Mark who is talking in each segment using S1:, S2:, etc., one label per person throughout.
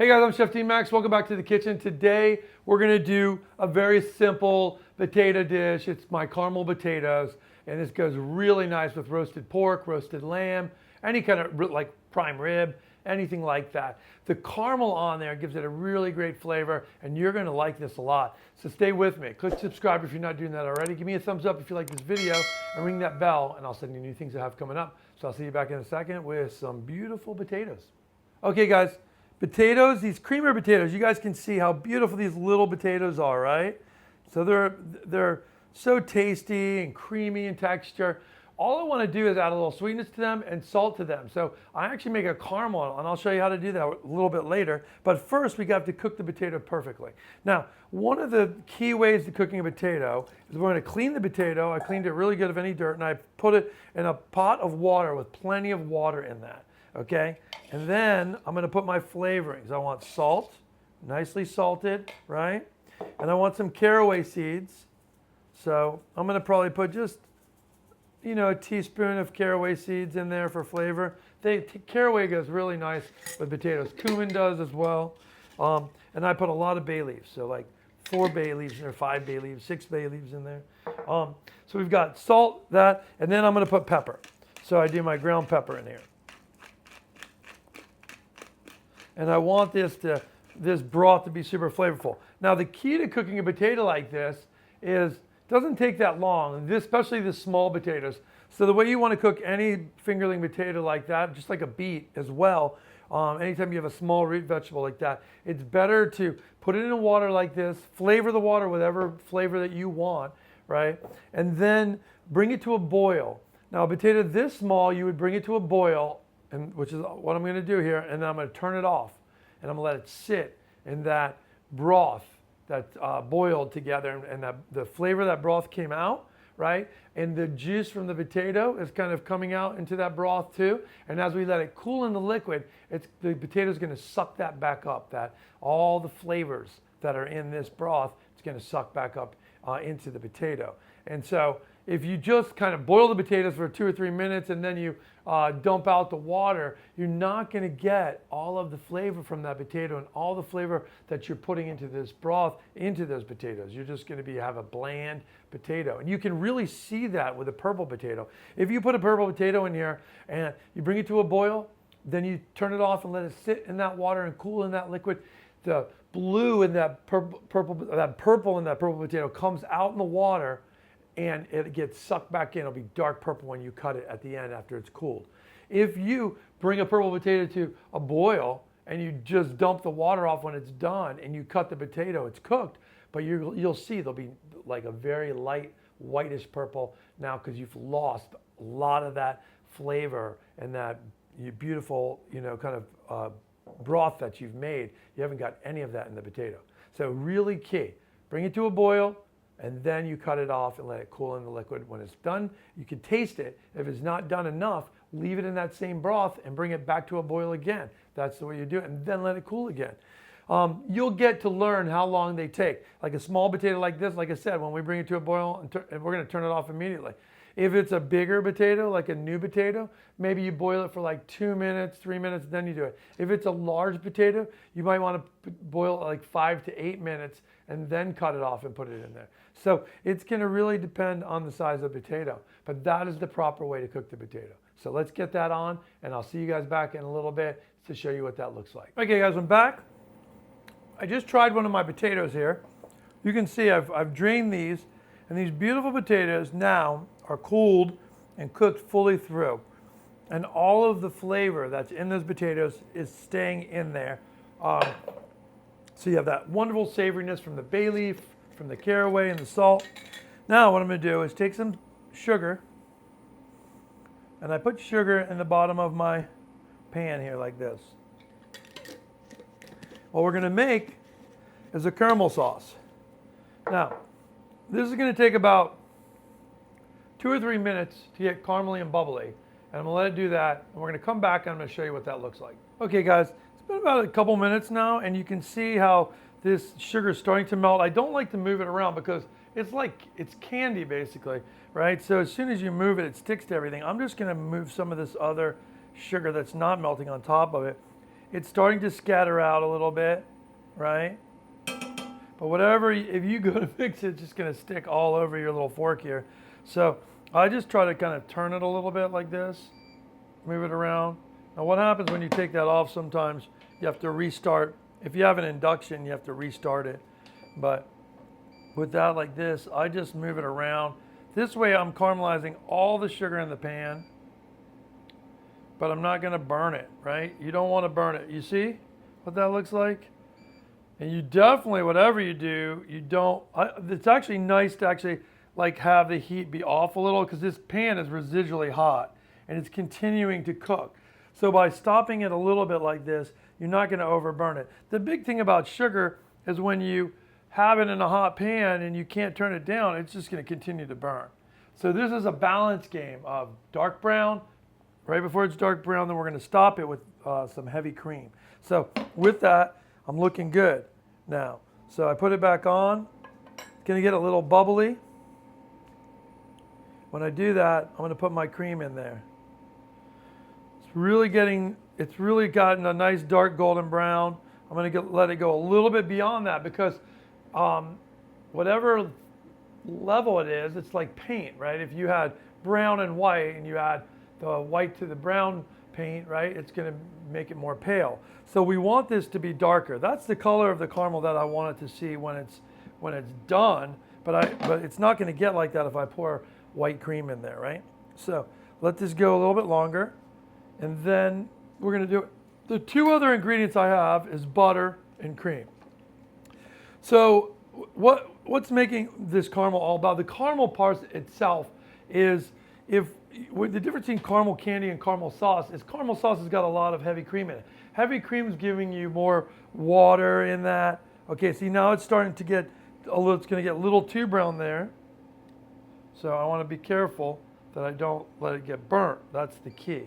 S1: Hey guys, I'm Chef D-Max. Welcome back to the kitchen. Today we're gonna do a very simple potato dish. It's my caramel potatoes, and this goes really nice with roasted pork, roasted lamb, any kind of like prime rib, anything like that. The caramel on there gives it a really great flavor, and you're gonna like this a lot. So stay with me. Click subscribe if you're not doing that already. Give me a thumbs up if you like this video, and ring that bell, and I'll send you new things I have coming up. So I'll see you back in a second with some beautiful potatoes. Okay guys. Potatoes, these creamer potatoes, you guys can see how beautiful these little potatoes are, right? So they're so tasty and creamy in texture. All I want to do is add a little sweetness to them and salt to them. So I actually make a caramel, and I'll show you how to do that a little bit later. But first, we got to cook the potato perfectly. Now, one of the key ways to cooking a potato is we're going to clean the potato. I cleaned it really good of any dirt, and I put it in a pot of water with plenty of water in that. Okay, and then I'm going to put my flavorings. I want salt, nicely salted, right? And I want some caraway seeds. So I'm going to probably put just, a teaspoon of caraway seeds in there for flavor. Caraway goes really nice with potatoes. Cumin does as well. And I put a lot of bay leaves. So like 4 bay leaves in there, 5 bay leaves, 6 bay leaves in there. So we've got salt, that, and then I'm going to put pepper. So I do my ground pepper in here. And I want this broth to be super flavorful. Now the key to cooking a potato like this is, it doesn't take that long, especially the small potatoes. So the way you want to cook any fingerling potato like that, just like a beet as well, anytime you have a small root vegetable like that, it's better to put it in water like this, flavor the water with whatever flavor that you want, right? And then bring it to a boil. Now a potato this small, you would bring it to a boil, which is what I'm going to do here, and then I'm going to turn it off, and I'm going to let it sit in that broth that boiled together, and the flavor of that broth came out, right? And the juice from the potato is kind of coming out into that broth too. And as we let it cool in the liquid, the potato is going to suck that back up. That all the flavors that are in this broth, it's going to suck back up into the potato. And so if you just kind of boil the potatoes for 2 or 3 minutes and then you dump out the water, you're not going to get all of the flavor from that potato and all the flavor that you're putting into this broth into those potatoes. You're just going to have a bland potato. And you can really see that with a purple potato. If you put a purple potato in here and you bring it to a boil, then you turn it off and let it sit in that water and cool in that liquid, the blue in that purple in that purple potato comes out in the water, and it gets sucked back in. It'll be dark purple when you cut it at the end after it's cooled. If you bring a purple potato to a boil and you just dump the water off when it's done and you cut the potato, it's cooked, but you'll see there'll be like a very light whitish purple now because you've lost a lot of that flavor and that beautiful, kind of broth that you've made. You haven't got any of that in the potato. So really key, bring it to a boil, and then you cut it off and let it cool in the liquid. When it's done, you can taste it. If it's not done enough, leave it in that same broth and bring it back to a boil again. That's the way you do it, and then let it cool again. You'll get to learn how long they take. Like a small potato like this, like I said, when we bring it to a boil, and we're gonna turn it off immediately. If it's a bigger potato, like a new potato, maybe you boil it for like 2 minutes, 3 minutes, then you do it. If it's a large potato, you might want to boil it like 5 to 8 minutes and then cut it off and put it in there. So it's going to really depend on the size of the potato, but that is the proper way to cook the potato. So let's get that on, and I'll see you guys back in a little bit to show you what that looks like. Okay guys, I'm back. I just tried one of my potatoes here. You can see I've drained these, and these beautiful potatoes now are cooled and cooked fully through. And all of the flavor that's in those potatoes is staying in there. So you have that wonderful savoriness from the bay leaf, from the caraway and the salt. Now what I'm going to do is take some sugar, and I put sugar in the bottom of my pan here like this. What we're going to make is a caramel sauce. Now, this is going to take about 2 or 3 minutes to get caramely and bubbly. And I'm going to let it do that, and we're going to come back and I'm going to show you what that looks like. Okay guys, it's been about a couple minutes now, and you can see how this sugar is starting to melt. I don't like to move it around because it's candy basically, right? So as soon as you move it, it sticks to everything. I'm just going to move some of this other sugar that's not melting on top of it it's starting to scatter out a little bit, right? But whatever, if you go to mix it, it's just going to stick all over your little fork here. So I just try to kind of turn it a little bit like this, move it around. Now what happens when you take that off, sometimes you have to restart. If you have an induction, you have to restart it. But with that like this, I just move it around. This way I'm caramelizing all the sugar in the pan, but I'm not going to burn it, right? You don't want to burn it. You see what that looks like? And you definitely, whatever you do, you don't, it's actually nice to actually like have the heat be off a little, because this pan is residually hot and it's continuing to cook. So by stopping it a little bit like this, you're not going to overburn it. The big thing about sugar is when you have it in a hot pan and you can't turn it down, it's just going to continue to burn. So this is a balance game of dark brown. Right before it's dark brown, then we're going to stop it with some heavy cream. So with that, I'm looking good now. So I put it back on. It's going to get a little bubbly. When I do that, I'm going to put my cream in there. It's really gotten a nice dark golden brown. I'm going to let it go a little bit beyond that, because whatever level it is, it's like paint, right? If you had brown and white and you add the white to the brown paint, right, it's going to make it more pale. So we want this to be darker. That's the color of the caramel that I want it to see when it's done, but it's not going to get like that if I pour white cream in there, right? So let this go a little bit longer, and then we're going to do it. The two other ingredients I have is butter and cream. So what's making this caramel all about? The caramel part itself is, the difference between caramel candy and caramel sauce is caramel sauce has got a lot of heavy cream in it. Heavy cream is giving you more water in that. Okay, see now it's starting to get it's going to get a little too brown there. So I want to be careful that I don't let it get burnt. That's the key.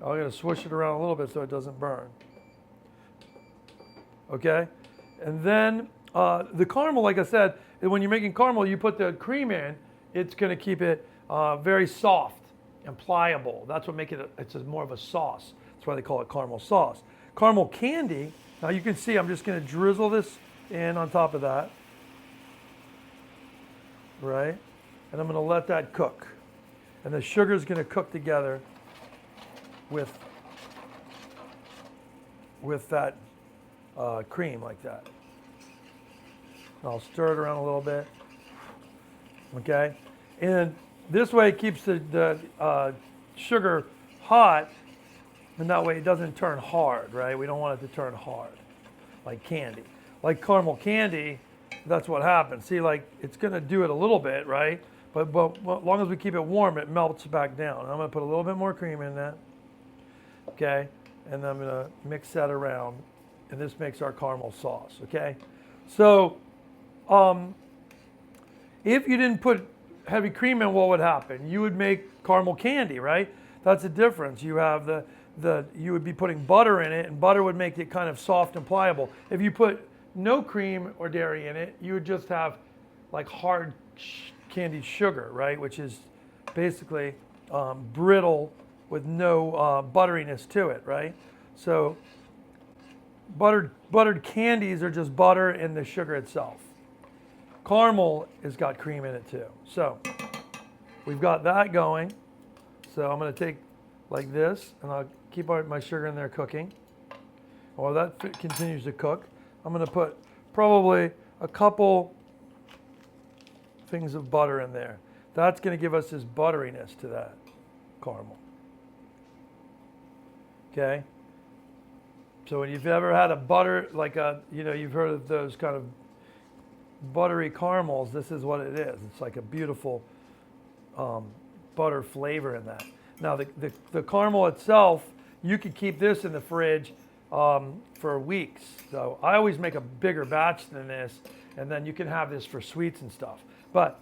S1: I'm going to swish it around a little bit so it doesn't burn. Okay, and then the caramel, like I said, when you're making caramel, you put the cream in, it's going to keep it very soft and pliable. That's what makes it, it's more of a sauce. That's why they call it caramel sauce. Caramel candy, now you can see I'm just going to drizzle this in on top of that, right? And I'm going to let that cook. And the sugar is going to cook together with that cream like that. I'll stir it around a little bit, okay? And this way it keeps the sugar hot, and that way it doesn't turn hard, right? We don't want it to turn hard, like candy. Like caramel candy, that's what happens. See, like it's gonna do it a little bit, right? But as long as we keep it warm, it melts back down. And I'm gonna put a little bit more cream in that, okay? And I'm gonna mix that around, and this makes our caramel sauce, okay? So, if you didn't put heavy cream in, what would happen? You would make caramel candy, right? That's the difference. You have you would be putting butter in it, and butter would make it kind of soft and pliable. If you put no cream or dairy in it, you would just have like hard candied sugar, right? Which is basically brittle with no butteriness to it, right? So buttered candies are just butter and the sugar itself. Caramel has got cream in it too. So we've got that going. So I'm going to take like this, and I'll keep my sugar in there cooking. While that continues to cook, I'm going to put probably a couple things of butter in there. That's going to give us this butteriness to that caramel. Okay? So when you've ever had a butter, like you've heard of those kind of buttery caramels, this is what it is. It's like a beautiful butter flavor in that. Now the caramel itself, you could keep this in the fridge for weeks. So I always make a bigger batch than this, and then you can have this for sweets and stuff. But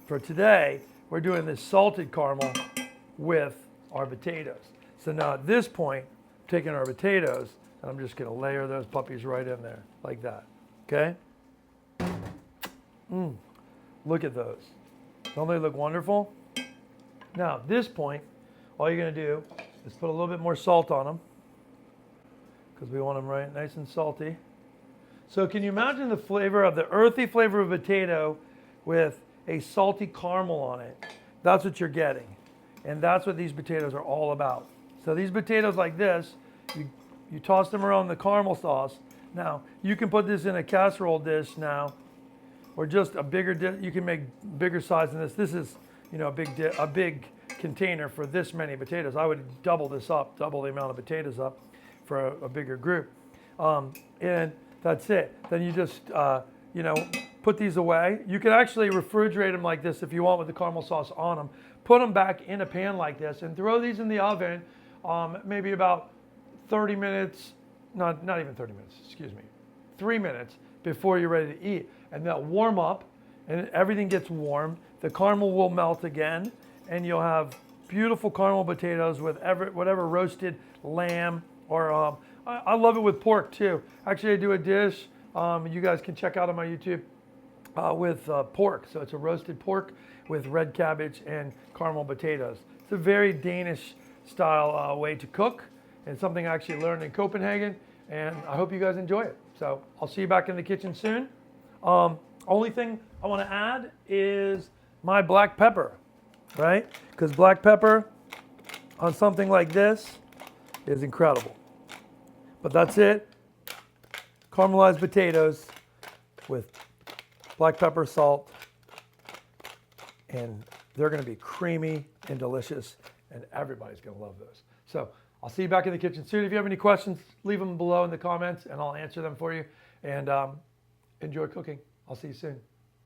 S1: for today, we're doing this salted caramel with our potatoes. So now at this point, I'm taking our potatoes, and I'm just going to layer those puppies right in there like that. Okay? Look at those. Don't they look wonderful? Now, at this point, all you're going to do is put a little bit more salt on them, because we want them right nice and salty. So can you imagine the flavor of the earthy flavor of a potato with a salty caramel on it? That's what you're getting. And that's what these potatoes are all about. So these potatoes like this, you toss them around the caramel sauce. Now, you can put this in a casserole dish now, or just a bigger dish. You can make bigger size than this. This is, a big container for this many potatoes. I would double this up, double the amount of potatoes up for a bigger group. And that's it. Then you just, put these away. You can actually refrigerate them like this if you want with the caramel sauce on them. Put them back in a pan like this and throw these in the oven maybe about 30 minutes, not even 30 minutes, 3 minutes before you're ready to eat. And they'll warm up and everything gets warm. The caramel will melt again and you'll have beautiful caramel potatoes with whatever roasted lamb or I love it with pork too. Actually, I do a dish you guys can check out on my YouTube with pork. So it's a roasted pork with red cabbage and caramel potatoes. It's a very Danish style way to cook and something I actually learned in Copenhagen, and I hope you guys enjoy it. So I'll see you back in the kitchen soon. Only thing I want to add is my black pepper, right? Because black pepper on something like this is incredible. But that's it. Caramelized potatoes with black pepper, salt, and they're going to be creamy and delicious, and everybody's going to love those. So I'll see you back in the kitchen soon. If you have any questions, leave them below in the comments, and I'll answer them for you. And enjoy cooking. I'll see you soon.